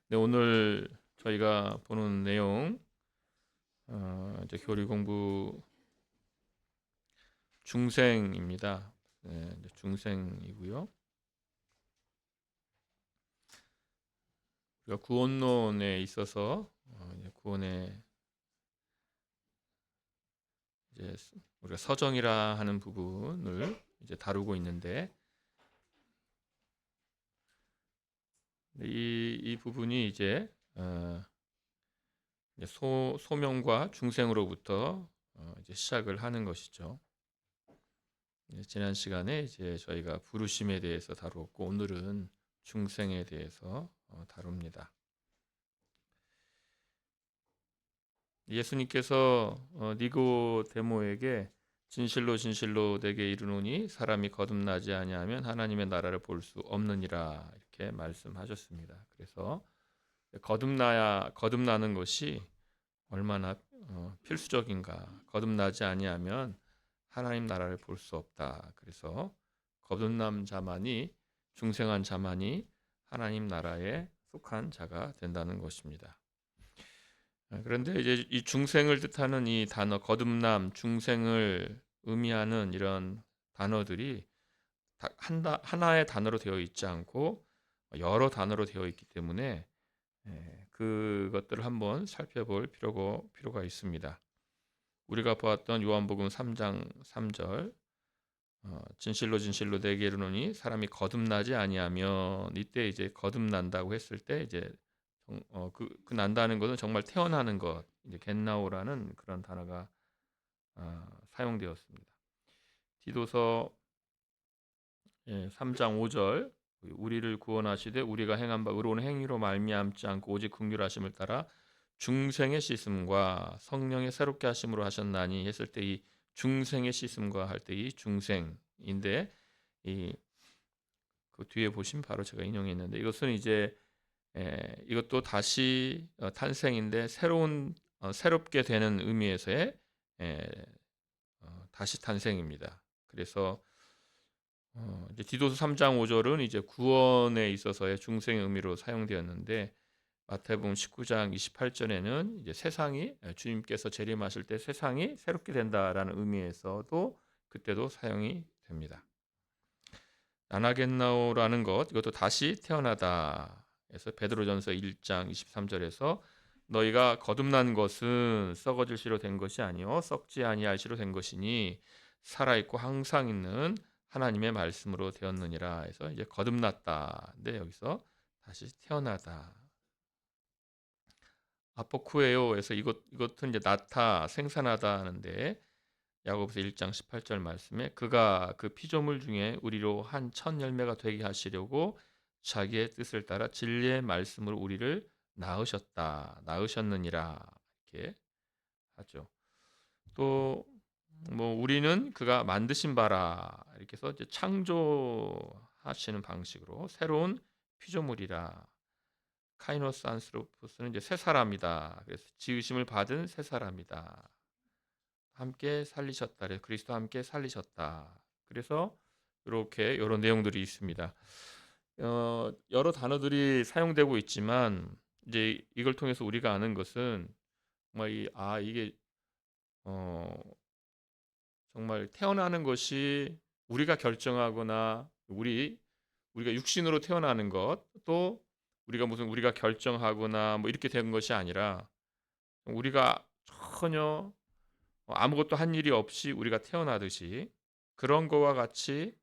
네, 오늘 저희가 보는 내용, 이제 교리 공부 중생입니다. 네, 이제 중생이고요. 우리가 구원론에 있어서 이제 구원의 이제 우리가 서정이라 하는 부분을 이제 다루고 있는데 이 부분이 이제 소명과 중생으로부터 이제 시작을 하는 것이죠. 지난 시간에 이제 저희가 부르심에 대해서 다루었고 오늘은 중생에 대해서 다룹니다. 예수님께서 니고데모에게 진실로 진실로 내게 이르노니 사람이 거듭나지 아니하면 하나님의 나라를 볼 수 없느니라 이렇게 말씀하셨습니다. 그래서 거듭나는 것이 얼마나 필수적인가. 거듭나지 아니하면 하나님 나라를 볼 수 없다. 그래서 거듭남 자만이 중생한 자만이 하나님 나라에 속한 자가 된다는 것입니다. 그런데 이제 이 중생을 뜻하는 이 단어 거듭남, 중생을 의미하는 이런 단어들이 하나의 단어로 되어 있지 않고 여러 단어로 되어 있기 때문에 그것들을 한번 살펴볼 필요가 있습니다. 우리가 보았던 요한복음 3장 3절 진실로 진실로 내게 이르노니 사람이 거듭나지 아니하면 이때 이제 거듭난다고 했을 때 이제 그 난다는 것은 정말 태어나는 것 이제 겟나오라는 그런 단어가 사용되었습니다. 디도서 3장 5절 우리를 구원하시되 우리가 행한 바 의로운 행위로 말미암지 않고 오직 긍휼하심을 따라 중생의 씻음과 성령의 새롭게 하심으로 하셨나니 했을 때 이 중생의 씻음과 할 때 이 중생인데 이 그 뒤에 보시면 바로 제가 인용했는데 이것은 이제 이것도 다시 탄생인데 새롭게 되는 의미에서의 에, 다시 탄생입니다. 그래서 이제 디도서 3장 5절은 이제 구원에 있어서의 중생의 의미로 사용되었는데 마태복음 19장 28절에는 이제 세상이 주님께서 재림하실 때 세상이 새롭게 된다라는 의미에서도 그때도 사용이 됩니다. 나나겐나오라는 것 이것도 다시 태어나다. 그래서 베드로전서 1장 23절에서 너희가 거듭난 것은 썩어질 시로 된 것이 아니요 썩지 아니할 시로 된 것이니 살아 있고 항상 있는 하나님의 말씀으로 되었느니라 해서 이제 거듭났다. 근데 여기서 다시 태어나다. 아포쿠에오에서 이것은 이제 나타 생산하다 하는데 야고보서 1장 18절 말씀에 그가 그 피조물 중에 우리로 한 첫 열매가 되게 하시려고 자기의 뜻을 따라 진리의 말씀으로 우리를 낳으셨느니라 이렇게 하죠. 또 뭐 우리는 그가 만드신 바라 이렇게 해서 이제 창조하시는 방식으로 새로운 피조물이라 카이노스 안스로포스는 이제 새 사람이다. 그래서 지으심을 받은 새 사람이다. 함께 살리셨다. 그래서 그리스도 함께 살리셨다. 그래서 이렇게 이런 내용들이 있습니다. 여러 단어들이 사용되고 있지만 이제 이걸 통해서 우리가 아는 것은 정말 이게 어, 정말 태어나는 것이 우리가 결정하거나 우리가 육신으로 태어나는 것 또 우리가 결정하거나 뭐 이렇게 된 것이 아니라 우리가 전혀 아무것도 한 일이 없이 우리가 태어나듯이 그런 거와 같이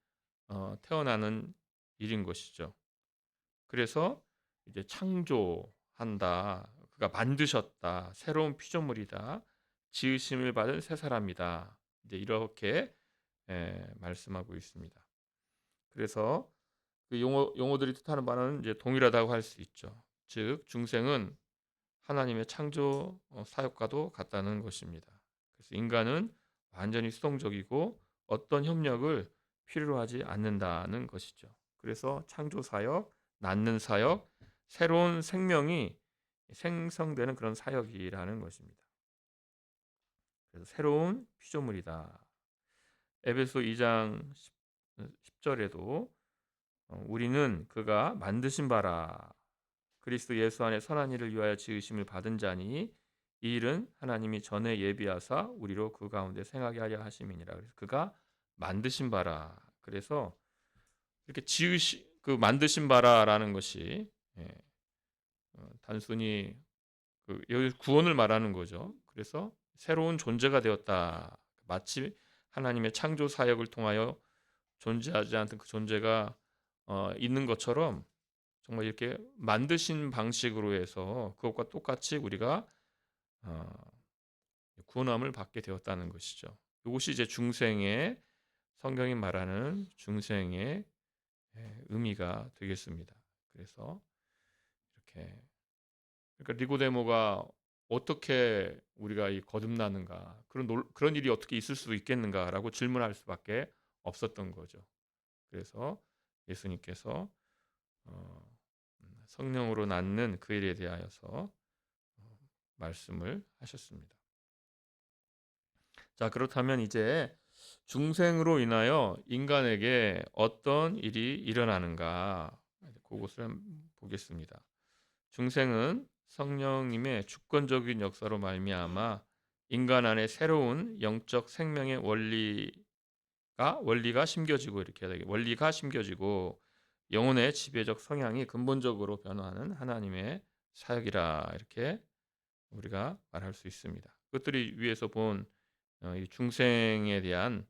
태어나는 일인 것이죠. 그래서 이제 창조한다. 그가 만드셨다. 새로운 피조물이다. 지으심을 받은 새 사람이다. 이제 이렇게 말씀하고 있습니다. 그래서 그 용어들이 뜻하는 바는 이제 동일하다고 할 수 있죠. 즉 중생은 하나님의 창조 사역과도 같다는 것입니다. 그래서 인간은 완전히 수동적이고 어떤 협력을 필요로 하지 않는다는 것이죠. 그래서 창조 사역, 낳는 사역, 새로운 생명이 생성되는 그런 사역이라는 것입니다. 그래서 새로운 피조물이다. 에베소 2장 10절에도 우리는 그가 만드신 바라. 그리스도 예수 안에 선한 일을 위하여 지으심을 받은 자니 이 일은 하나님이 전에 예비하사 우리로 그 가운데 생하게 하려 하심이니라. 그래서 그가 만드신 바라. 그래서 이렇게 그 만드신 바라라는 것이 예, 단순히 여기 구원을 말하는 거죠. 그래서 새로운 존재가 되었다. 마치 하나님의 창조 사역을 통하여 존재하지 않던 그 존재가 있는 것처럼 정말 이렇게 만드신 방식으로 해서 그것과 똑같이 우리가 어, 구원함을 받게 되었다는 것이죠. 이것이 이제 중생의 성경이 말하는 중생의 의미가 되겠습니다. 그래서 이렇게 그러니까 니고데모가 어떻게 우리가 이 거듭나는가 그런 일이 어떻게 있을 수 있겠는가라고 질문할 수밖에 없었던 거죠. 그래서 예수님께서 성령으로 낳는 그 일에 대하여서 말씀을 하셨습니다. 자, 그렇다면 이제 중생으로 인하여 인간에게 어떤 일이 일어나는가 그것을 한번 보겠습니다. 중생은 성령님의 주권적인 역사로 말미암아 인간 안에 새로운 영적 생명의 원리가 심겨지고 이렇게 해야 되겠 원리가 심겨지고 영혼의 지배적 성향이 근본적으로 변화하는 하나님의 사역이라 이렇게 우리가 말할 수 있습니다. 그것들이 위에서 본 이 중생에 대한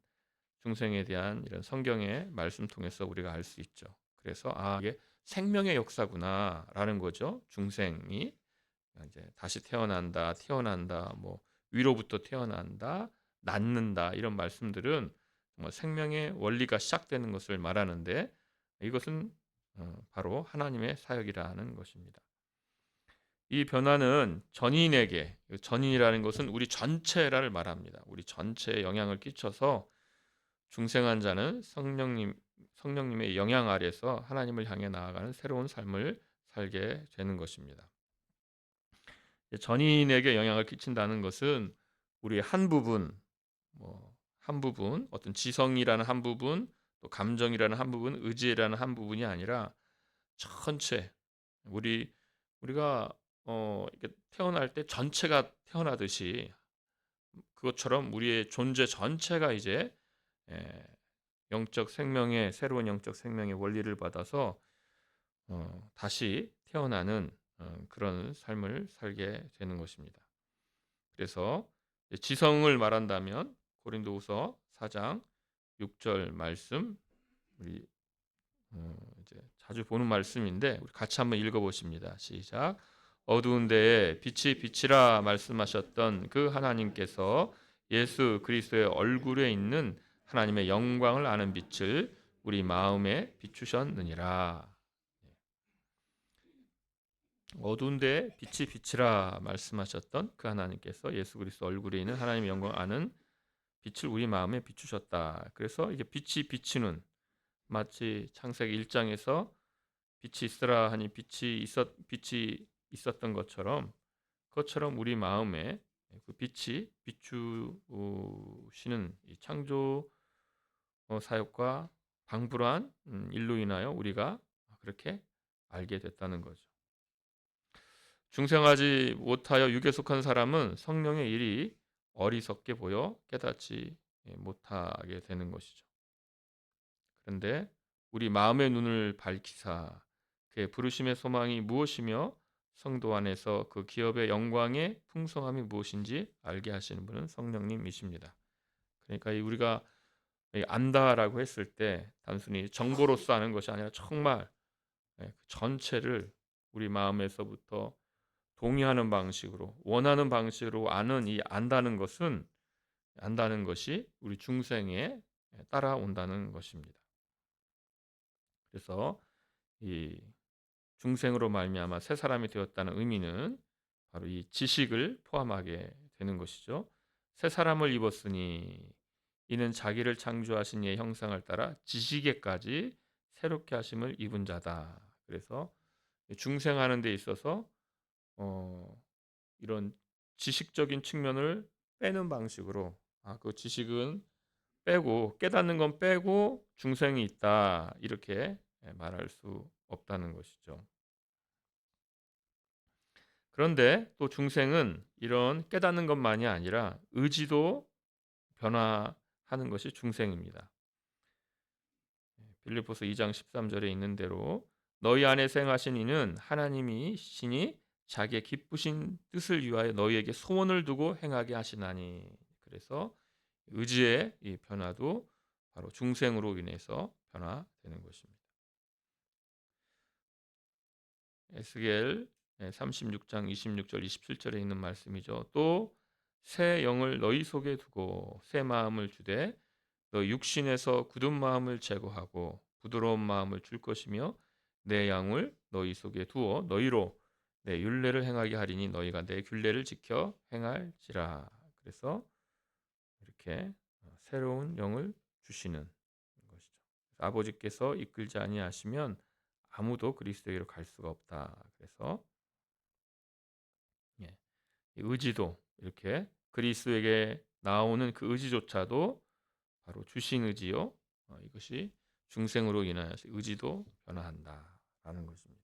이런 성경의 말씀 통해서 우리가 알 수 있죠. 그래서 이게 생명의 역사구나라는 거죠. 중생이 이제 다시 태어난다, 뭐 위로부터 태어난다, 낳는다 이런 말씀들은 정말 생명의 원리가 시작되는 것을 말하는데 이것은 바로 하나님의 사역이라는 것입니다. 이 변화는 전인이라는 것은 우리 전체를 말합니다. 우리 전체에 영향을 끼쳐서 중생한 자는 성령님의 영향 아래서 하나님을 향해 나아가는 새로운 삶을 살게 되는 것입니다. 전인에게 영향을 끼친다는 것은 우리의 한 부분, 어떤 지성이라는 한 부분, 또 감정이라는 한 부분, 의지라는 한 부분이 아니라 전체 우리가 이렇게 태어날 때 전체가 태어나듯이 그것처럼 우리의 존재 전체가 이제 에, 새로운 영적 생명의 원리를 받아서 다시 태어나는 그런 삶을 살게 되는 것입니다. 그래서 지성을 말한다면 고린도후서 4장 6절 말씀 우리 이제 자주 보는 말씀인데 우리 같이 한번 읽어보십니다. 시작. 어두운 데에 빛이 비치라 말씀하셨던 그 하나님께서 예수 그리스도의 얼굴에 있는 하나님의 영광을 아는 빛을 우리 마음에 비추셨느니라. 어두운 데에 빛이 비치라 말씀하셨던 그 하나님께서 예수 그리스도 얼굴에 있는 하나님의 영광을 아는 빛을 우리 마음에 비추셨다. 그래서 이게 빛이 비치는 마치 창세기 1장에서 빛이 있으라 하니 빛이 있었던 그것처럼 우리 마음에 그 빛이 비추시는 이 창조 사역과 방불한 일로 인하여 우리가 그렇게 알게 됐다는 거죠. 중생하지 못하여 육에 속한 사람은 성령의 일이 어리석게 보여 깨닫지 못하게 되는 것이죠. 그런데 우리 마음의 눈을 밝히사 그의 부르심의 소망이 무엇이며 성도 안에서 그 기업의 영광의 풍성함이 무엇인지 알게 하시는 분은 성령님이십니다. 그러니까 우리가 안다라고 했을 때 단순히 정보로서 아는 것이 아니라 정말 그 전체를 우리 마음에서부터 동의하는 방식으로 원하는 방식으로 안다는 것이 우리 중생에 따라온다는 것입니다. 그래서 이 중생으로 말미암아 새 사람이 되었다는 의미는 바로 이 지식을 포함하게 되는 것이죠. 새 사람을 입었으니 이는 자기를 창조하신 이의 형상을 따라 지식에까지 새롭게 하심을 입은 자다. 그래서 중생하는 데 있어서 이런 지식적인 측면을 빼는 방식으로 그 지식은 빼고 깨닫는 건 빼고 중생이 있다 이렇게 말할 수 없다는 것이죠. 그런데 또 중생은 이런 깨닫는 것만이 아니라 의지도 변화하는 것이 중생입니다. 빌립보서 2장 13절에 있는 대로 너희 안에 생하신 이는 하나님이시니 자기의 기쁘신 뜻을 위하여 너희에게 소원을 두고 행하게 하시나니. 그래서 의지의 이 변화도 바로 중생으로 인해서 변화되는 것입니다. 에스겔 36장 26절 27절에 있는 말씀이죠. 또 새 영을 너희 속에 두고 새 마음을 주되 너 육신에서 굳은 마음을 제거하고 부드러운 마음을 줄 것이며 내 양을 너희 속에 두어 너희로 내 율례를 행하게 하리니 너희가 내 규례를 지켜 행할지라. 그래서 이렇게 새로운 영을 주시는 것이죠. 아버지께서 이끌지 아니하시면 아무도 그리스도에게로 갈 수가 없다. 그래서 예, 의지도 이렇게 그리스도에게 나오는 그 의지조차도 바로 주신 의지요. 이것이 중생으로 인하여서 의지도 변화한다라는 것입니다.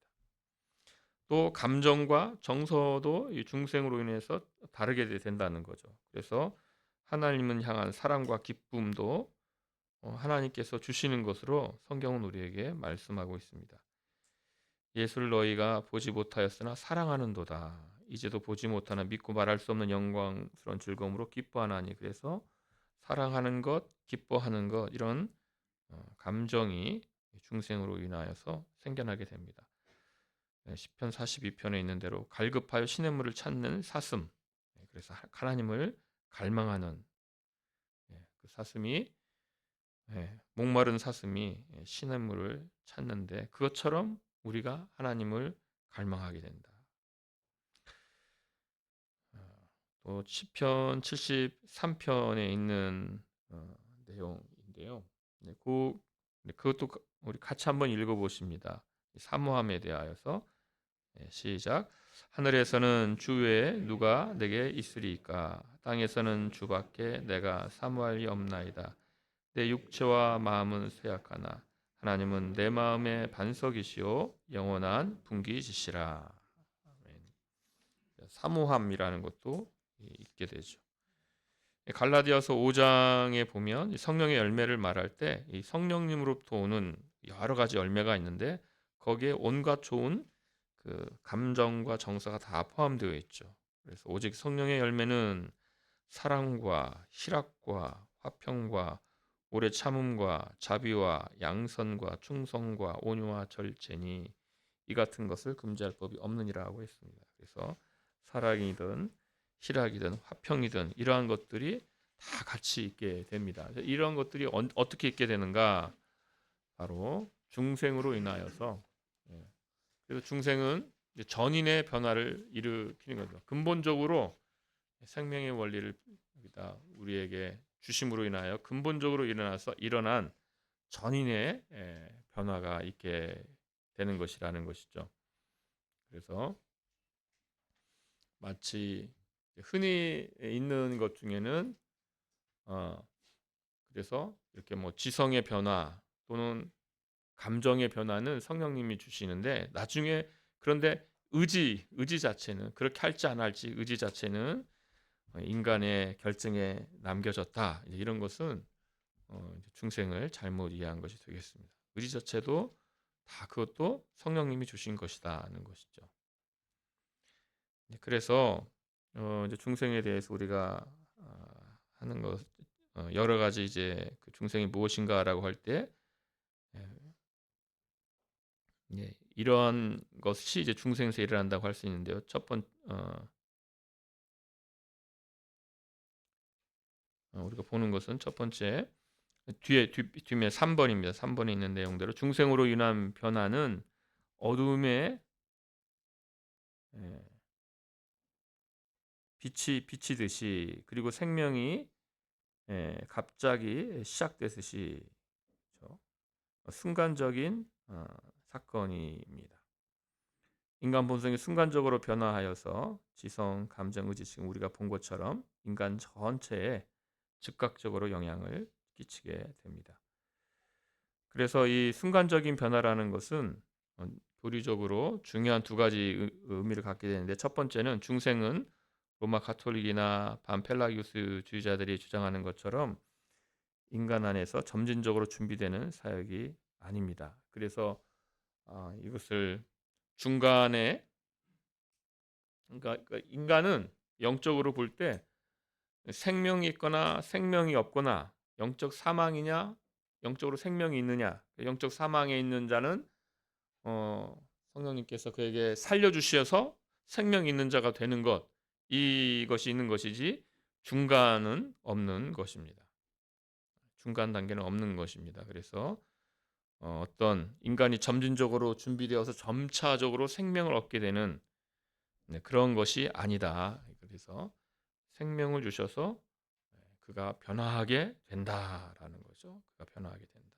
또 감정과 정서도 이 중생으로 인해서 다르게 된다는 거죠. 그래서 하나님을 향한 사랑과 기쁨도 하나님께서 주시는 것으로 성경은 우리에게 말씀하고 있습니다. 예수를 너희가 보지 못하였으나 사랑하는도다. 이제도 보지 못하나 믿고 말할 수 없는 영광스러운 즐거움으로 기뻐하나니. 그래서 사랑하는 것, 기뻐하는 것 이런 감정이 중생으로 인하여서 생겨나게 됩니다. 시편 42편에 있는 대로 갈급하여 시냇물을 찾는 사슴. 그래서 하나님을 갈망하는 그 사슴이 목마른 사슴이 시냇물을 찾는데 그것처럼 우리가 하나님을 갈망하게 된다. 또 시편 73편에 있는 내용인데요. 그것도 우리 같이 한번 읽어보십니다. 사모함에 대하여서 시작. 하늘에서는 주 외에 누가 내게 있으리이까? 땅에서는 주밖에 내가 사모할 리 없나이다. 내 육체와 마음은 쇠약하나 하나님은 내 마음의 반석이시오 영원한 분기지시라. 사모함이라는 것도 있게 되죠. 갈라디아서 5장에 보면 성령의 열매를 말할 때 이 성령님으로부터 오는 여러 가지 열매가 있는데 거기에 온갖 좋은 그 감정과 정서가 다 포함되어 있죠. 그래서 오직 성령의 열매는 사랑과 희락과 화평과 오래 참음과 자비와 양선과 충성과 온유와 절제니 이 같은 것을 금지할 법이 없느니라고 했습니다. 그래서 사랑이든 희락이든 화평이든 이러한 것들이 다 같이 있게 됩니다. 이러한 것들이 어떻게 있게 되는가? 바로 중생으로 인하여서 그래서 중생은 전인의 변화를 일으키는 거죠. 근본적으로 생명의 원리를 우리에게 주심으로 인하여 근본적으로 일어난 전인의 변화가 있게 되는 것이라는 것이죠. 그래서 마치 흔히 있는 것 중에는 그래서 이렇게 뭐 지성의 변화 또는 감정의 변화는 성령님이 주시는데 나중에 그런데 의지 자체는 그렇게 할지 안 할지 의지 자체는 인간의 결정에 남겨졌다. 이런 것은 중생을 잘못 이해한 것이 되겠습니다. 의지 자체도 다 그것도 성령님이 주신 것이다는 것이죠. 그래서 이제 중생에 대해서 우리가 하는 것 여러 가지 이제 그 중생이 무엇인가라고 할 때 이러한 것이 이제 중생에서 일어난다고 할 수 있는데요. 우리가 보는 것은 첫 번째 뒷면 3번입니다. 3번에 있는 내용대로 중생으로 인한 변화는 어둠에 빛이 비치듯이 그리고 생명이 갑자기 시작되듯이 그렇죠? 순간적인 사건입니다. 인간 본성이 순간적으로 변화하여서 지성, 감정, 의지 지금 우리가 본 것처럼 인간 전체에 즉각적으로 영향을 끼치게 됩니다. 그래서 이 순간적인 변화라는 것은 교리적으로 중요한 두 가지 의미를 갖게 되는데, 첫 번째는 중생은 로마 가톨릭이나 반펠라기우스주의자들이 주장하는 것처럼 인간 안에서 점진적으로 준비되는 사역이 아닙니다. 그래서 이것을 중간에, 그러니까 인간은 영적으로 볼 때 생명이 있거나 생명이 없거나, 영적 사망이냐 영적으로 생명이 있느냐, 영적 사망에 있는 자는 성령님께서 그에게 살려주셔서 생명이 있는 자가 되는 것, 이것이 있는 것이지 중간은 없는 것입니다. 중간 단계는 없는 것입니다. 그래서 어떤 인간이 점진적으로 준비되어서 점차적으로 생명을 얻게 되는, 그런 것이 아니다. 그래서 생명을 주셔서 그가 변화하게 된다라는 거죠. 그가 변화하게 된다.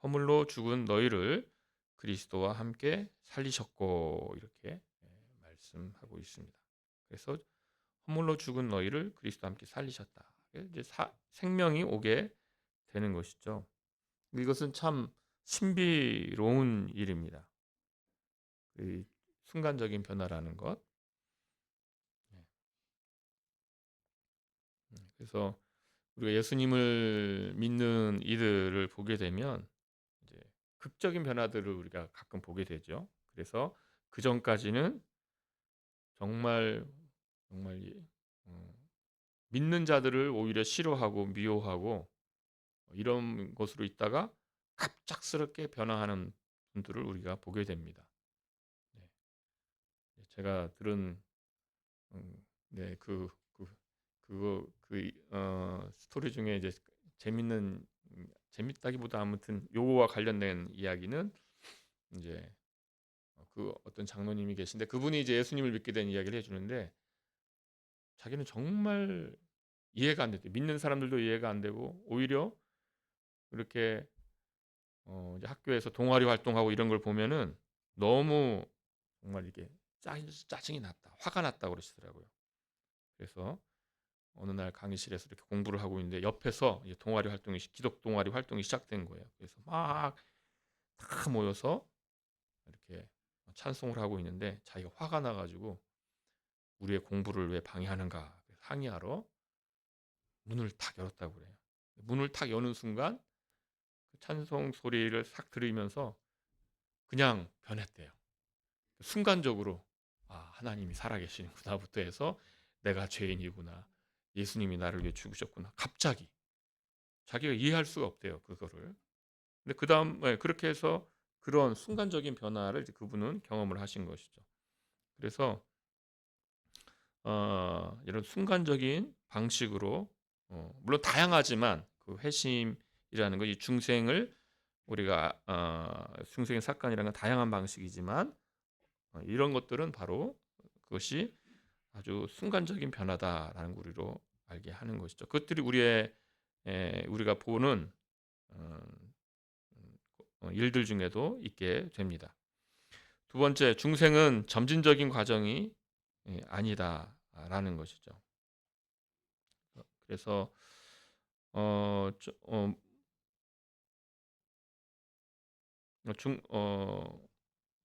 허물로 죽은 너희를 그리스도와 함께 살리셨고, 이렇게 말씀하고 있습니다. 그래서 허물로 죽은 너희를 그리스도와 함께 살리셨다. 이제 생명이 오게 되는 것이죠. 이것은 참 신비로운 일입니다. 그 순간적인 변화라는 것. 그래서 우리가 예수님을 믿는 이들을 보게 되면 이제 극적인 변화들을 우리가 가끔 보게 되죠. 그래서 그 전까지는 정말 정말 믿는 자들을 오히려 싫어하고 미워하고 이런 것으로 있다가 갑작스럽게 변화하는 분들을 우리가 보게 됩니다. 네. 제가 들은 네, 스토리 중에 이제 재밌는, 재밌다기보다 아무튼 요거와 관련된 이야기는, 이제 그 어떤 장로님이 계신데, 그분이 이제 예수님을 믿게 된 이야기를 해주는데, 자기는 정말 이해가 안 됐대. 믿는 사람들도 이해가 안 되고, 오히려 이렇게 이제 학교에서 동아리 활동하고 이런 걸 보면은 너무 정말 이게 짜증이 났다, 화가 났다 그러시더라고요. 그래서 어느 날 강의실에서 이렇게 공부를 하고 있는데 옆에서 이제 기독 동아리 활동이 시작된 거예요. 그래서 막 다 모여서 이렇게 찬송을 하고 있는데, 자기가 화가 나가지고 우리의 공부를 왜 방해하는가 항의하러 문을 탁 열었다고 그래요. 문을 탁 여는 순간 그 찬송 소리를 싹 들으면서 그냥 변했대요. 순간적으로 하나님이 살아계시는구나부터 해서 내가 죄인이구나, 예수님이 나를 위해 죽으셨구나, 갑자기 자기가 이해할 수가 없대요, 그거를. 근데 그다음 그렇게 해서 그런 순간적인 변화를 이제 그분은 경험을 하신 것이죠. 그래서 이런 순간적인 방식으로, 물론 다양하지만 그 회심이라는 거, 이 중생을 우리가 중생의 사건이라는 건 다양한 방식이지만, 이런 것들은 바로 그것이 아주 순간적인 변화다라는 걸 우리로 알게 하는 것이죠. 그것들이 우리가 보는 어, 일들 중에도 있게 됩니다. 두 번째, 중생은 점진적인 과정이 아니다라는 것이죠. 그래서 어, 저- 어, 중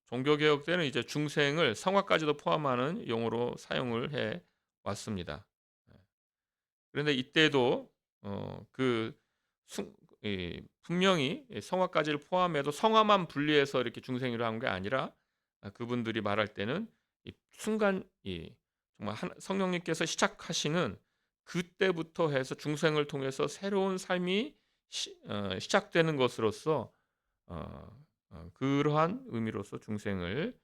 종교개혁 때는 이제 중생을 성화까지도 포함하는 용어로 사용을 해 왔습니다. 그런데 이때도 그 분명히 성화까지를 포함해도 성화만 분리해서 이렇게 중생이라고 한 게 아니라, 그분들이 말할 때는 이 순간 정말 성령님께서 시작하시는 그때부터 해서 중생을 통해서 새로운 삶이 시작되는 것으로서, 그러한 의미로서 중생을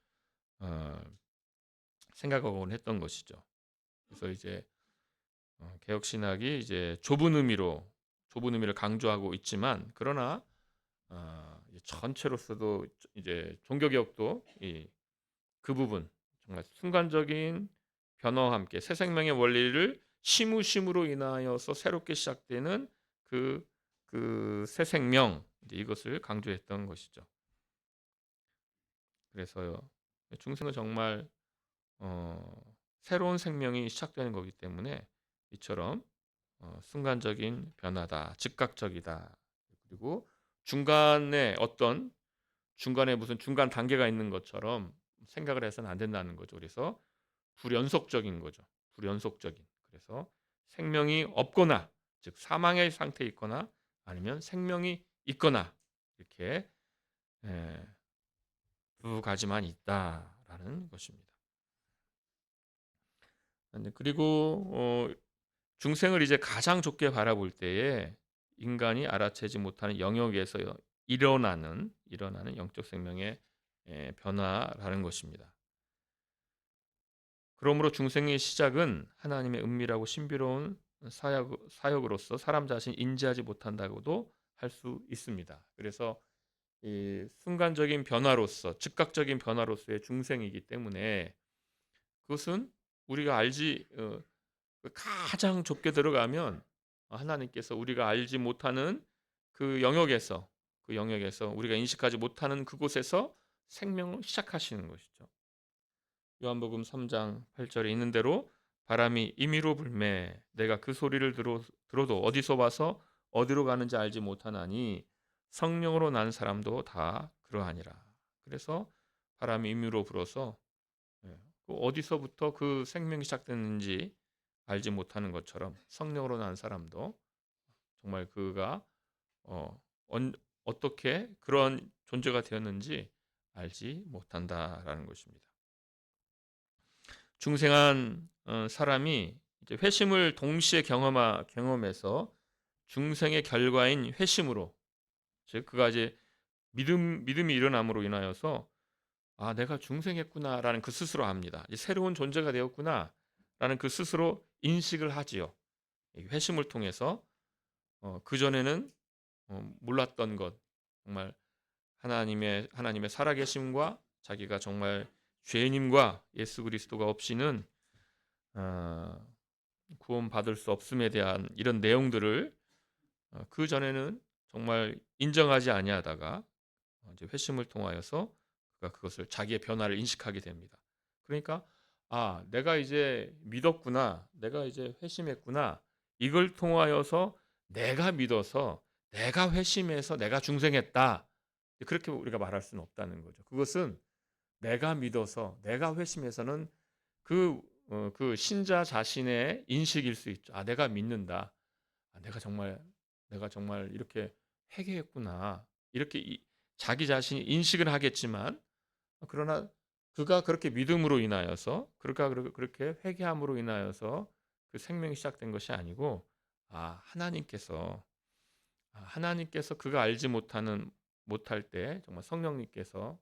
어, 생각하곤 했던 것이죠. 그래서 이제 개혁 신학이 이제 좁은 의미를 강조하고 있지만, 그러나 전체로서도 이제 종교 개혁도 그 부분, 정말 순간적인 변화와 함께 새 생명의 원리를 심으로 인하여서 새롭게 시작되는 새 생명, 이제 이것을 강조했던 것이죠. 그래서요, 중생은 정말 새로운 생명이 시작되는 거기 때문에 이처럼 순간적인 변화다, 즉각적이다. 그리고 중간에 어떤 중간에 무슨 중간 단계가 있는 것처럼 생각을 해서는 안 된다는 거죠. 그래서 불연속적인 거죠. 불연속적인. 그래서 생명이 없거나 즉 사망의 상태에 있거나 아니면 생명이 있거나 이렇게 예, 두 가지만 있다라는 것입니다. 그리고 중생을 이제 가장 좁게 바라볼 때에 인간이 알아채지 못하는 영역에서 일어나는 영적 생명의 변화라는 것입니다. 그러므로 중생의 시작은 하나님의 은밀하고 신비로운 사역으로서 사람 자신이 인지하지 못한다고도 할 수 있습니다. 그래서 이 순간적인 변화로서 즉각적인 변화로서의 중생이기 때문에 그것은 우리가 가장 좁게 들어가면 하나님께서 우리가 알지 못하는 그 영역에서 우리가 인식하지 못하는 그곳에서 생명을 시작하시는 것이죠. 요한복음 3장 8절에 있는 대로 바람이 임의로 불매 내가 그 소리를 들어도 어디서 와서 어디로 가는지 알지 못하나니 성령으로 난 사람도 다 그러하니라. 그래서 바람이 임의로 불어서 어디서부터 그 생명이 시작됐는지 알지 못하는 것처럼 성령으로 난 사람도 정말 그가 어, 어떻게 그런 존재가 되었는지 알지 못한다라는 것입니다. 중생한 사람이 이제 회심을 동시에 경험해서 중생의 결과인 회심으로 즉 그가 이제 믿음이 일어남으로 인하여서 아 내가 중생했구나라는 그 스스로 압니다. 이제 새로운 존재가 되었구나라는 그 스스로 인식을 하지요. 회심을 통해서 그 전에는 몰랐던 것 정말 하나님의 살아계심과 자기가 정말 죄인임과 예수 그리스도가 없이는 어, 구원받을 수 없음에 대한 이런 내용들을 그 전에는 정말 인정하지 아니하다가 이제 회심을 통하여서 그가 그것을 자기의 변화를 인식하게 됩니다. 그러니까 아 내가 이제 믿었구나, 내가 이제 회심했구나. 이걸 통하여서 내가 믿어서 내가 회심해서 내가 중생했다. 그렇게 우리가 말할 수는 없다는 거죠. 그것은 내가 믿어서 내가 회심해서는 그 신자 자신의 인식일 수 있죠. 아, 내가 믿는다. 아, 내가 정말 이렇게 회개했구나. 이렇게 자기 자신이 인식은 하겠지만 그러나 그가 그렇게 믿음으로 인하여서 그가 그렇게 회개함으로 인하여서 그 생명이 시작된 것이 아니고 하나님께서 그가 알지 못할 때 정말 성령님께서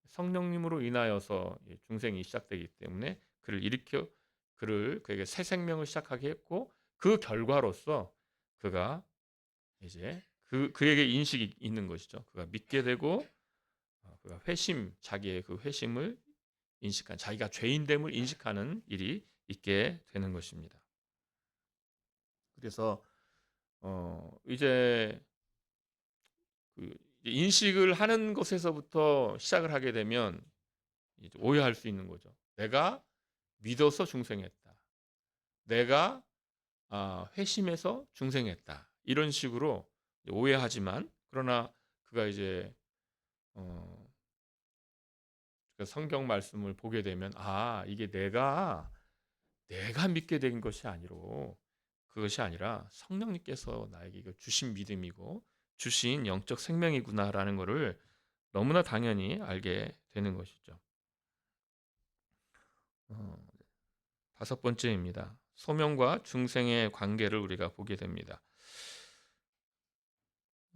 성령님으로 인하여서 중생이 시작되기 때문에 그에게 새 생명을 시작하게 했고 그 결과로서 그가 이제 그에게 인식이 있는 것이죠. 그가 믿게 되고 그가 자기의 그 회심을 인식한 자기가 죄인됨을 인식하는 일이 있게 되는 것입니다. 그래서 이제 그 인식을 하는 것에서부터 시작을 하게 되면 이제 오해할 수 있는 거죠. 내가 믿어서 중생했다. 내가 회심해서 중생했다. 이런 식으로 오해하지만 그러나 그가 이제 어, 그 성경 말씀을 보게 되면 이게 내가 믿게 된 것이 아니로 그것이 아니라 성령님께서 나에게 이거 주신 믿음이고 주신 영적 생명이구나라는 것을 너무나 당연히 알게 되는 것이죠. 어, 다섯 번째입니다. 소명과 중생의 관계를 우리가 보게 됩니다.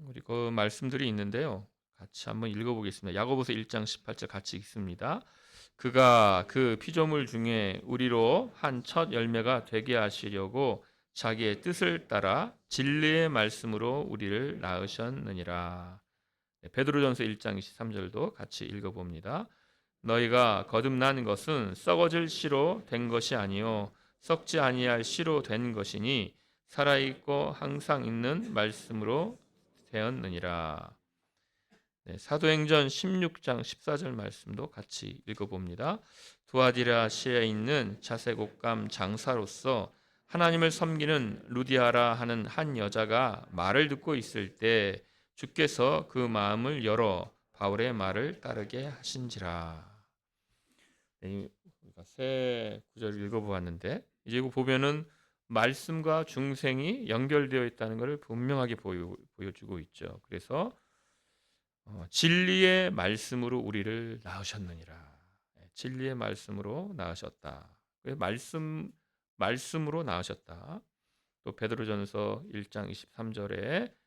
우리 그 말씀들이 있는데요. 같이 한번 읽어보겠습니다. 야고보서 1장 18절 같이 읽습니다. 그가 그 피조물 중에 우리로 한 첫 열매가 되게 하시려고 자기의 뜻을 따라 진리의 말씀으로 우리를 낳으셨느니라. 베드로전서 1장 23절도 같이 읽어봅니다. 너희가 거듭난 것은 썩어질 씨로 된 것이 아니요 썩지 아니할 씨로 된 것이니 살아있고 항상 있는 말씀으로 되었느니라. 사도행전 16장 14절 말씀도 같이 읽어봅니다. 두아디라시아에 있는 자색옥감 장사로서 하나님을 섬기는 루디아라 하는 한 여자가 말을 듣고 있을 때 주께서 그 마음을 열어 바울의 말을 따르게 하신지라. 우리가 새 구절을 읽어보았는데 이제 이거 보면은 말씀과 중생이 연결되어 있다는 것을 분명하게 보여주고 있죠. 그래서 진리의 말씀으로 우리를 낳으셨느니라. 진리의 말씀으로 낳으셨다. 말씀으로 낳으셨다. 또 베드로전서 1장 23절에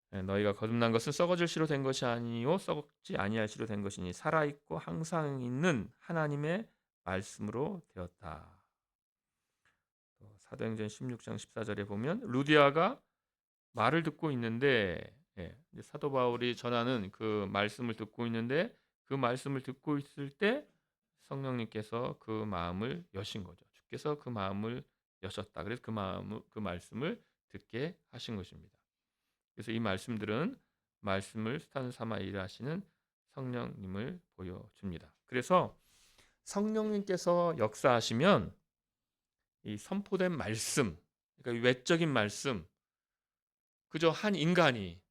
너희가 거듭난 것은 썩어질 씨로 된 것이 아니요 썩지 아니할 씨로 된 것이니 살아 있고 항상 있는 하나님의 말씀으로 되었다. 또 사도행전 16장 14절에 보면 루디아가 말을 듣고 있는데 이제 사도 바울이 전하는 그 말씀을 듣고 있는데 그 말씀을 듣고 있을 때 성령님께서 그 마음을 여신 거죠. 주께서 그 마음을 여셨다. 그래서 그 말씀을 듣게 하신 것입니다. 그래서 이 말씀들은 말씀을 수단 삼아 일하시는 성령님을 보여줍니다. 그래서 성령님께서 역사하시면 이 선포된 말씀, 그러니까 외적인 말씀, 그저 한 인간이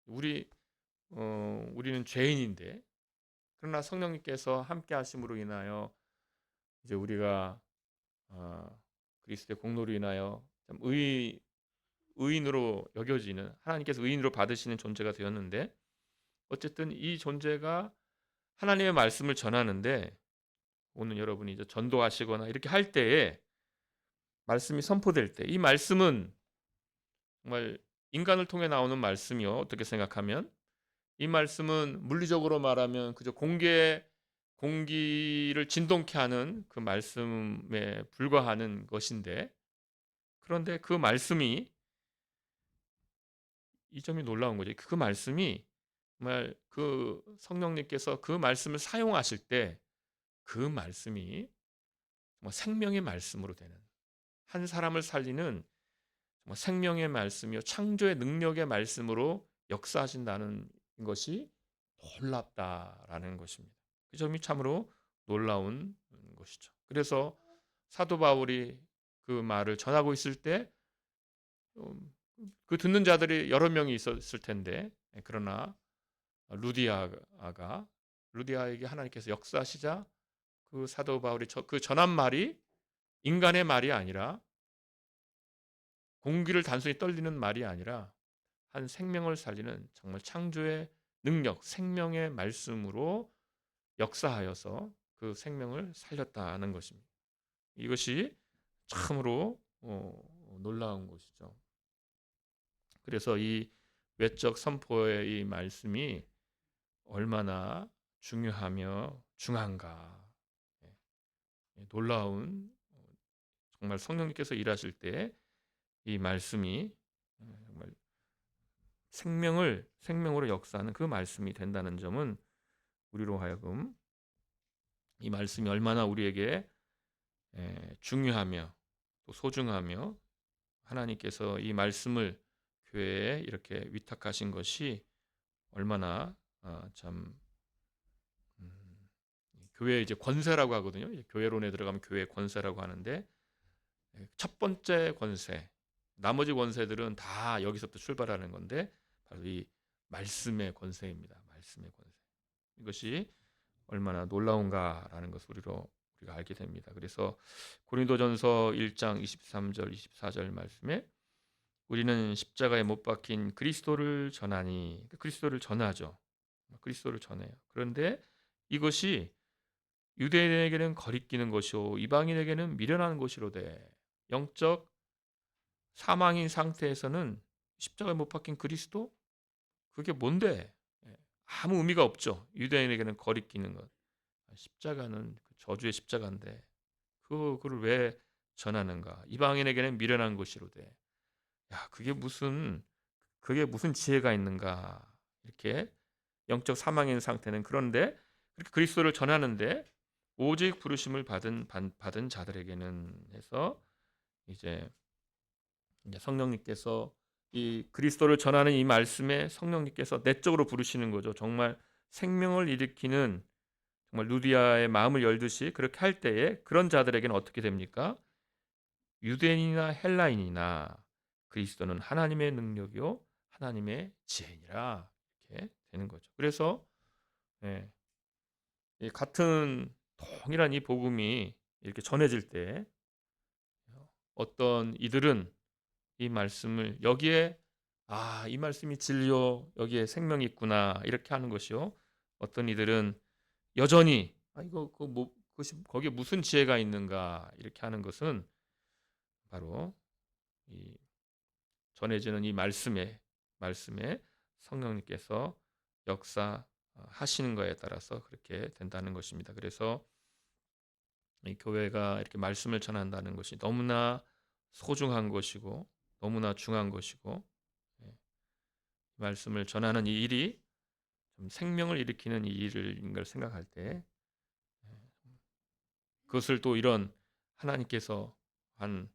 우리는 죄인인데 그러나 성령님께서 함께 하심으로 인하여 이제 우리가 그리스도의 공로로 인하여 참 의인으로 여겨지는 하나님께서 의인으로 받으시는 존재가 되었는데 어쨌든 이 존재가 하나님의 말씀을 전하는데 오늘 여러분이 이제 전도하시거나 이렇게 할 때에 말씀이 선포될 때 이 말씀은 정말 인간을 통해 나오는 말씀이요. 어떻게 생각하면 이 말씀은 물리적으로 말하면 그저 공기를 진동케 하는 그 말씀에 불과하는 것인데 그런데 그 말씀이 이 점이 놀라운 거죠. 그 말씀이 정말 그 성령님께서 그 말씀을 사용하실 때 그 말씀이 정말 생명의 말씀으로 되는 한 사람을 살리는 정말 생명의 말씀이요 창조의 능력의 말씀으로 역사하신다는 것이 놀랍다라는 것입니다. 그 점이 참으로 놀라운 것이죠. 그래서 사도 바울이 그 말을 전하고 있을 때 그 듣는 자들이 여러 명이 있었을 텐데 그러나 루디아에게 하나님께서 역사하시자 그 사도 바울이 그 전한 말이 인간의 말이 아니라 공기를 단순히 떨리는 말이 아니라 한 생명을 살리는 정말 창조의 능력, 생명의 말씀으로 역사하여서 그 생명을 살렸다는 것입니다. 이것이 참으로 놀라운 것이죠. 그래서 이 외적 선포의 이 말씀이 얼마나 중요하며 중한가. 놀라운 정말 성령님께서 일하실 때 이 말씀이 정말 생명으로 역사하는 그 말씀이 된다는 점은 우리로 하여금 이 말씀이 얼마나 우리에게 중요하며 또 소중하며 하나님께서 이 말씀을 교회에 이렇게 위탁하신 것이 얼마나 참 교회 이제 권세라고 하거든요. 교회론에 들어가면 교회 권세라고 하는데 첫 번째 권세, 나머지 권세들은 다 여기서부터 출발하는 건데 바로 이 말씀의 권세입니다. 말씀의 권세. 이것이 얼마나 놀라운가라는 것을 우리가 알게 됩니다. 그래서 고린도전서 1장 23절 24절 말씀에 우리는 십자가에 못 박힌 그리스도를 전하니 그리스도를 전하죠. 그리스도를 전해요. 그런데 이것이 유대인에게는 거리끼는 것이요 이방인에게는 미련한 것이로되 영적 사망인 상태에서는 십자가에 못 박힌 그리스도 그게 뭔데? 아무 의미가 없죠. 유대인에게는 거리끼는 것. 십자가는 저주의 십자가인데 그거를 왜 전하는가? 이방인에게는 미련한 것이로되 야 그게 무슨 지혜가 있는가? 이렇게 영적 사망인 상태는 그런데 그렇게 그리스도를 전하는데 오직 부르심을 받은 자들에게는 해서 이제 성령님께서 이 그리스도를 전하는 이 말씀에 성령님께서 내적으로 부르시는 거죠. 정말 생명을 일으키는 정말 루디아의 마음을 열듯이 그렇게 할 때에 그런 자들에게는 어떻게 됩니까? 유대인이나 헬라인이나 그리스도는 하나님의 능력이요 하나님의 지혜니라 이렇게 되는 거죠. 그래서 예, 이 같은 동일한 이 복음이 이렇게 전해질 때 어떤 이들은 이 말씀을 여기에 이 말씀이 진리요, 여기에 생명이 있구나 이렇게 하는 것이요. 어떤 이들은 여전히 이거 그뭐 그것이 거기에 무슨 지혜가 있는가 이렇게 하는 것은 바로 이 전해지는 이 말씀에 성령님께서 역사하시는 거에 따라서 그렇게 된다는 것입니다. 그래서 이 교회가 이렇게 말씀을 전한다는 것이 너무나 소중한 것이고 너무나 중요한 것이고, 예, 말씀을 전하는 이 일이 좀 생명을 일으키는 이 일인 걸 생각할 때, 그것을 또 이런 하나님께서 한,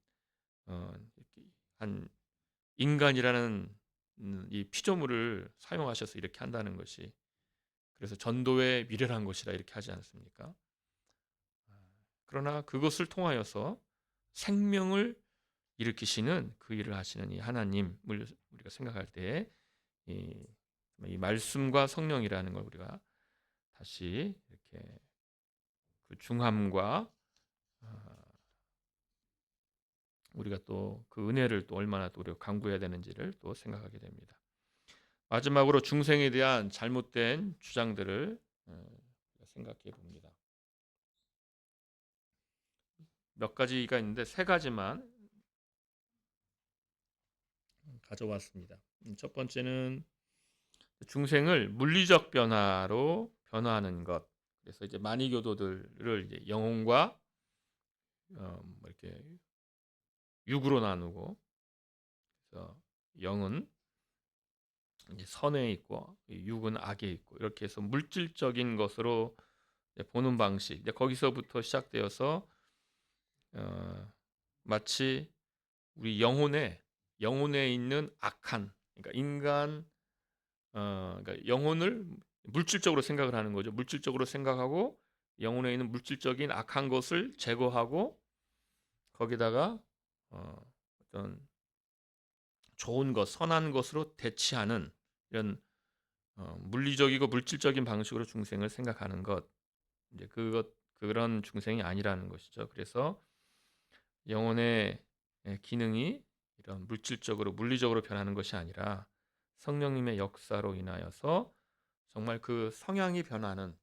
한 인간이라는 이 피조물을 사용하셔서 이렇게 한다는 것이, 그래서 전도에 미련한 것이라 이렇게 하지 않습니까? 그러나 그것을 통하여서 생명을 일으키시는 그 일을 하시는 이 하나님을 우리가 생각할 때, 이 말씀과 성령이라는 걸 우리가 다시 이렇게 그 중함과 우리가 또 그 은혜를 또 얼마나 또 우리가 강구해야 되는지를 또 생각하게 됩니다. 마지막으로 중생에 대한 잘못된 주장들을 생각해 봅니다. 몇 가지가 있는데 세 가지만 가져왔습니다. 첫 번째는 중생을 물리적 변화로 변화하는 것. 그래서 이제 만이교도들을 이제 영혼과 이렇게 육으로 나누고, 그래서 영은 이제 선에 있고 육은 악에 있고, 이렇게 해서 물질적인 것으로 보는 방식. 이제 거기서부터 시작되어서 마치 우리 영혼에 있는 악한, 그러니까 인간, 그러니까 영혼을 물질적으로 생각을 하는 거죠. 물질적으로 생각하고 영혼에 있는 물질적인 악한 것을 제거하고 거기다가 어떤 좋은 것, 선한 것으로 대치하는 이런 물리적이고 물질적인 방식으로 중생을 생각하는 것, 이제 그런 중생이 아니라는 것이죠. 그래서 영혼의 기능이 이런 물질적으로 물리적으로 변하는 것이 아니라 성령님의 역사로 인하여서 정말 그 성향이 변하는,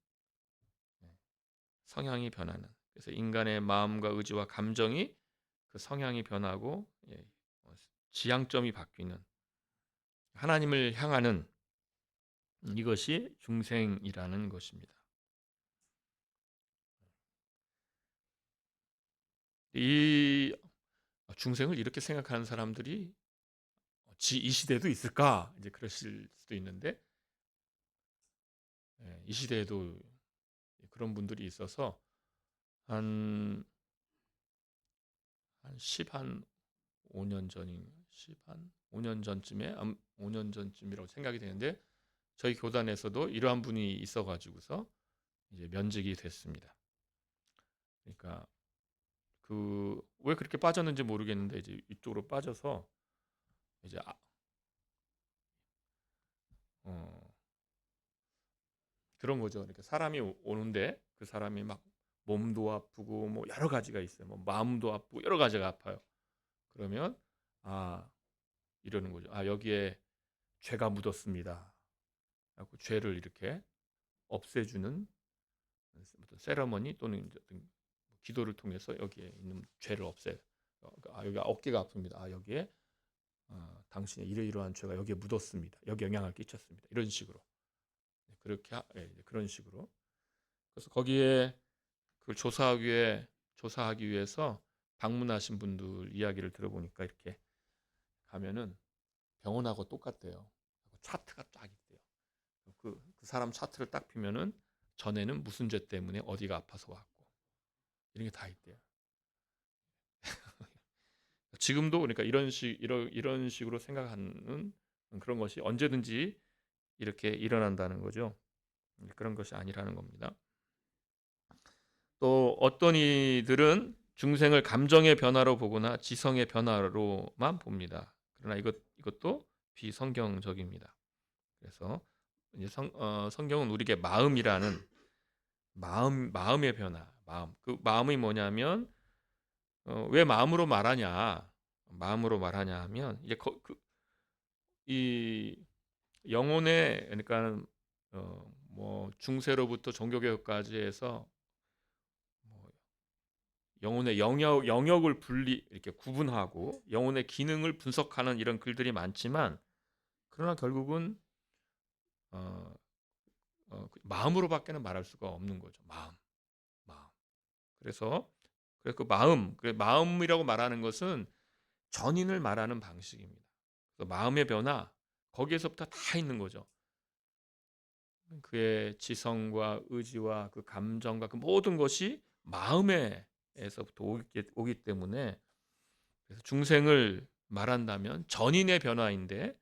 그래서 인간의 마음과 의지와 감정이 그 성향이 변하고 지향점이 바뀌는, 하나님을 향하는, 이것이 중생이라는 것입니다. 이 중생을 이렇게 생각하는 사람들이 이 시대에도 있을까? 이제 그러실 수도 있는데, 이 시대에도 그런 분들이 있어서 한 5년 전인 5년 전쯤에 5년 전쯤이라고 생각이 되는데, 저희 교단에서도 이러한 분이 있어가지고서 이제 면직이 됐습니다. 그러니까 그 왜 그렇게 빠졌는지 모르겠는데 이제 이쪽으로 빠져서 이제 그런 거죠. 그러니까 사람이 오는데 그 사람이 막 몸도 아프고 뭐 여러 가지가 있어요. 뭐 마음도 아프고 여러 가지가 아파요. 그러면 이러는 거죠. 여기에 죄가 묻었습니다. 그래서 죄를 이렇게 없애주는 어떤 세러머니 또는 어떤 기도를 통해서 여기에 있는 죄를 없애. 여기 어깨가 아픕니다. 여기에 당신의 이러이러한 죄가 여기에 묻었습니다. 여기 영향을 끼쳤습니다. 이런 식으로. 그런 식으로. 그래서 거기에 그걸 조사하기 위해서 방문하신 분들 이야기를 들어보니까 이렇게 가면은 병원하고 똑같대요. 차트가 딱 있대요. 그 사람 차트를 딱 피면은 전에는 무슨 죄 때문에 어디가 아파서 왔고 이런 게 다 있대요. 지금도 그러니까 이런 식으로 생각하는 그런 것이 언제든지 이렇게 일어난다는 거죠. 그런 것이 아니라는 겁니다. 또 어떤 이들은 중생을 감정의 변화로 보거나 지성의 변화로만 봅니다. 그러나 이것도 비성경적입니다. 그래서 이제 성경은 우리에게 마음이라는 마음의 변화, 그 마음이 뭐냐면 왜 마음으로 말하냐? 마음으로 말하냐 하면 이제 이 영혼의 그러니까 뭐 중세로부터 종교개혁까지 해서 뭐 영혼의 영역을 이렇게 구분하고 영혼의 기능을 분석하는 이런 글들이 많지만 그러나 결국은 어, 마음으로밖에는 말할 수가 없는 거죠. 마음. 그래서 그 마음이라고 말하는 것은 전인을 말하는 방식입니다. 그래서 마음의 변화 거기에서부터 다 있는 거죠. 그의 지성과 의지와 그 감정과 그 모든 것이 마음에서부터 오기 때문에 그래서 중생을 말한다면 전인의 변화인데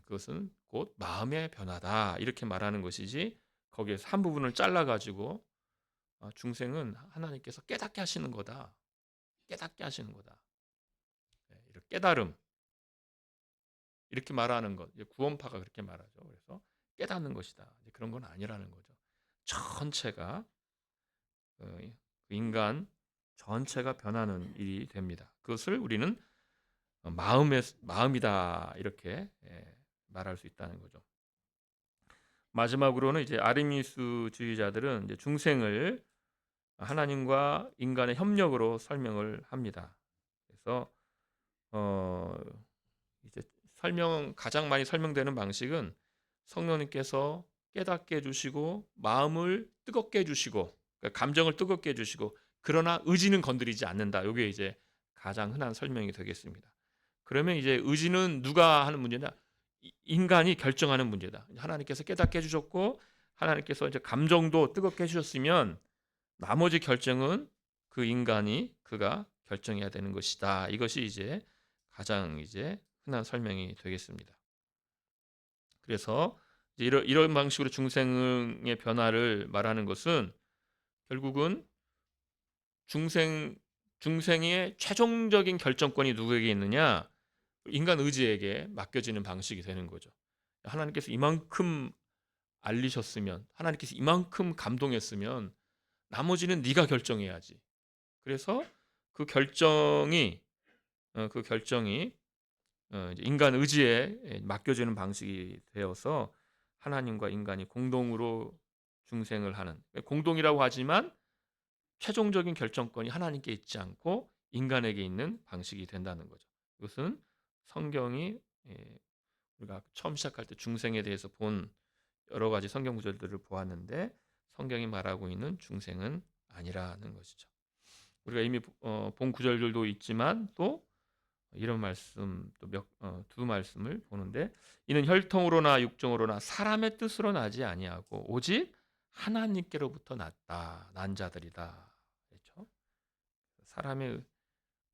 그것은 곧 마음의 변화다 이렇게 말하는 것이지 거기에서 한 부분을 잘라 가지고 중생은 하나님께서 깨닫게 하시는 거다. 깨닫게 하시는 거다. 이렇게 깨달음 이렇게 말하는 것 구원파가 그렇게 말하죠. 그래서 깨닫는 것이다. 그런 건 아니라는 거죠. 전체가 그 인간 전체가 변하는 일이 됩니다. 그것을 우리는 마음이다 이렇게 말할 수 있다는 거죠. 마지막으로는 이제 아르미스주의자들은 이제 중생을 하나님과 인간의 협력으로 설명을 합니다. 그래서 어 이제 가장 많이 설명되는 방식은 성령님께서 깨닫게 해주시고 마음을 뜨겁게 해주시고 그러니까 감정을 뜨겁게 해주시고 그러나 의지는 건드리지 않는다. 이게 이제 가장 흔한 설명이 되겠습니다. 그러면 이제 의지는 누가 하는 문제냐? 인간이 결정하는 문제다. 하나님께서 깨닫게 해주셨고 하나님께서 이제 감정도 뜨겁게 해주셨으면 나머지 결정은 그 인간이 그가 결정해야 되는 것이다. 이것이 이제 가장 이제 흔한 설명이 되겠습니다. 그래서 이제 이런 방식으로 중생의 변화를 말하는 것은 결국은 중생의 최종적인 결정권이 누구에게 있느냐? 인간 의지에게 맡겨지는 방식이 되는 거죠. 하나님께서 이만큼 알리셨으면, 하나님께서 이만큼 감동했으면 나머지는 네가 결정해야지. 그래서 그 결정이 이제 인간 의지에 맡겨지는 방식이 되어서 하나님과 인간이 공동으로 중생을 하는 공동이라고 하지만 최종적인 결정권이 하나님께 있지 않고 인간에게 있는 방식이 된다는 거죠. 이것은 성경이 우리가 처음 시작할 때 중생에 대해서 본 여러 가지 성경 구절들을 보았는데 성경이 말하고 있는 중생은 아니라는 것이죠. 우리가 이미 본 구절들도 있지만 또 이런 말씀 두 말씀을 보는데 이는 혈통으로나 육정으로나 사람의 뜻으로 나지 아니하고 오직 하나님께로부터 난 자들이다. 그렇죠? 사람의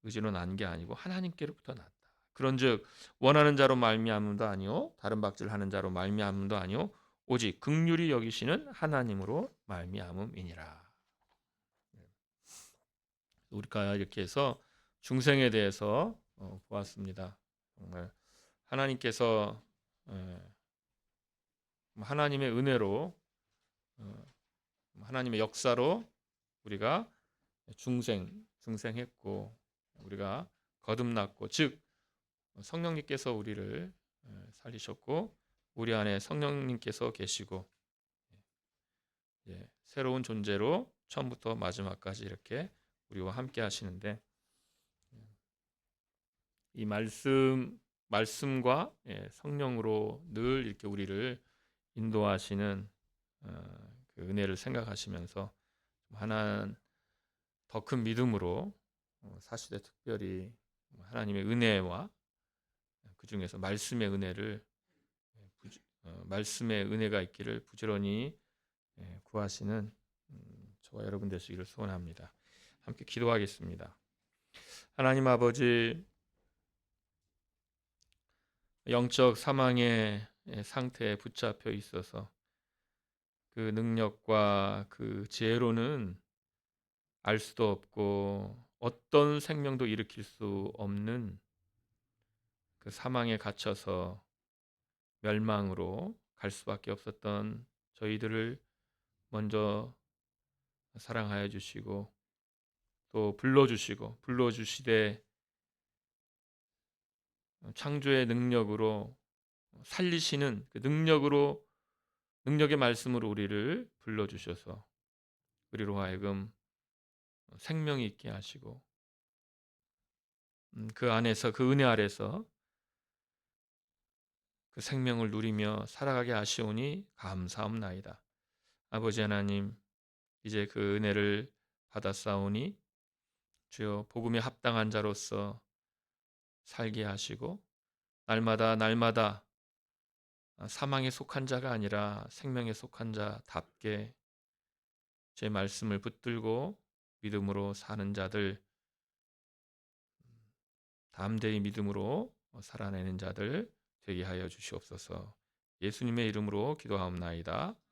의지로 난 게 아니고 하나님께로부터 났다. 그런즉 원하는 자로 말미암음도 아니요 다른 박질하는 자로 말미암음도 아니요 오직 긍휼히 여기시는 하나님으로 말미암음이니라. 우리가 이렇게 해서 중생에 대해서 보았습니다. 정말 하나님께서 하나님의 은혜로 하나님의 역사로 우리가 중생했고 우리가 거듭났고 즉 성령님께서 우리를 살리셨고 우리 안에 성령님께서 계시고 새로운 존재로 처음부터 마지막까지 이렇게 우리와 함께 하시는데 이 말씀과 성령으로 늘 이렇게 우리를 인도하시는 그 은혜를 생각하시면서 하나는 더 큰 믿음으로 사시되 특별히 하나님의 은혜와 그 중에서 말씀의 은혜가 있기를 부지런히 구하시는 저와 여러분 되시기를 소원합니다. 함께 기도하겠습니다. 하나님 아버지 영적 사망의 상태에 붙잡혀 있어서 그 능력과 그 지혜로는 알 수도 없고 어떤 생명도 일으킬 수 없는 그 사망에 갇혀서 멸망으로 갈 수밖에 없었던 저희들을 먼저 사랑하여 주시고 또 불러주시되 창조의 능력으로 살리시는 그 능력의 말씀으로 우리를 불러주셔서 우리로 하여금 생명이 있게 하시고 그 안에서 그 은혜 아래서 그 생명을 누리며 살아가게 하시오니 감사합나이다. 아버지 하나님, 이제 그 은혜를 받았사오니 주여 복음에 합당한 자로서 살게 하시고 날마다 사망에 속한 자가 아니라 생명에 속한 자답게 제 말씀을 붙들고 믿음으로 사는 자들, 담대히 믿음으로 살아내는 자들 되게 하여 주시옵소서. 예수님의 이름으로 기도하옵나이다.